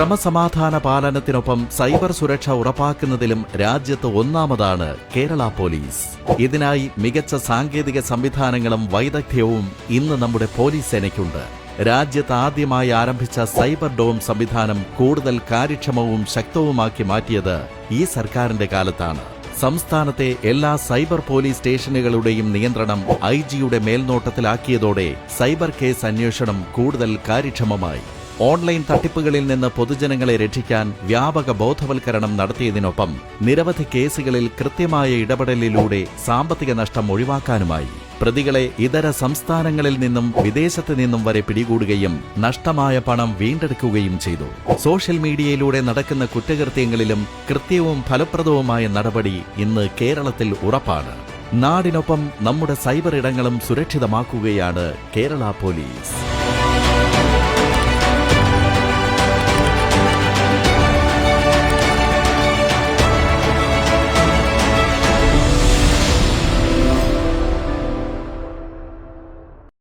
ക്രമസമാധാന പാലനത്തിനൊപ്പം സൈബർ സുരക്ഷ ഉറപ്പാക്കുന്നതിലും രാജ്യത്ത് ഒന്നാമതാണ് കേരള പോലീസ്. ഇതിനായി മികച്ച സാങ്കേതിക സംവിധാനങ്ങളും വൈദഗ്ധ്യവും ഇന്ന് നമ്മുടെ പോലീസ് സേനയ്ക്കുണ്ട്. രാജ്യത്ത് ആദ്യമായി ആരംഭിച്ച സൈബർ ഡോം സംവിധാനം കൂടുതൽ കാര്യക്ഷമവും ശക്തവുമാക്കി മാറ്റിയത് ഈ സർക്കാരിന്റെ കാലത്താണ്. സംസ്ഥാനത്തെ എല്ലാ സൈബർ പോലീസ് സ്റ്റേഷനുകളുടെയും നിയന്ത്രണം ഐജിയുടെ മേൽനോട്ടത്തിലാക്കിയതോടെ സൈബർ കേസ് അന്വേഷണം കൂടുതൽ കാര്യക്ഷമമായി. ഓൺലൈൻ തട്ടിപ്പുകളിൽ നിന്ന് പൊതുജനങ്ങളെ രക്ഷിക്കാൻ വ്യാപക ബോധവൽക്കരണം നടത്തിയതിനൊപ്പം നിരവധി കേസുകളിൽ കൃത്യമായ ഇടപെടലിലൂടെ സാമ്പത്തിക നഷ്ടം ഒഴിവാക്കാനുമായി. പ്രതികളെ ഇതര സംസ്ഥാനങ്ങളിൽ നിന്നും വിദേശത്ത് നിന്നും വരെ പിടികൂടുകയും നഷ്ടമായ പണം വീണ്ടെടുക്കുകയും ചെയ്തു. സോഷ്യൽ മീഡിയയിലൂടെ നടക്കുന്ന കുറ്റകൃത്യങ്ങളിലും കൃത്യവും ഫലപ്രദവുമായ നടപടി ഇന്ന് കേരളത്തിൽ ഉറപ്പാണ്. നാടിനൊപ്പം നമ്മുടെ സൈബർ ഇടങ്ങളും സുരക്ഷിതമാക്കുകയാണ് കേരള പോലീസ്.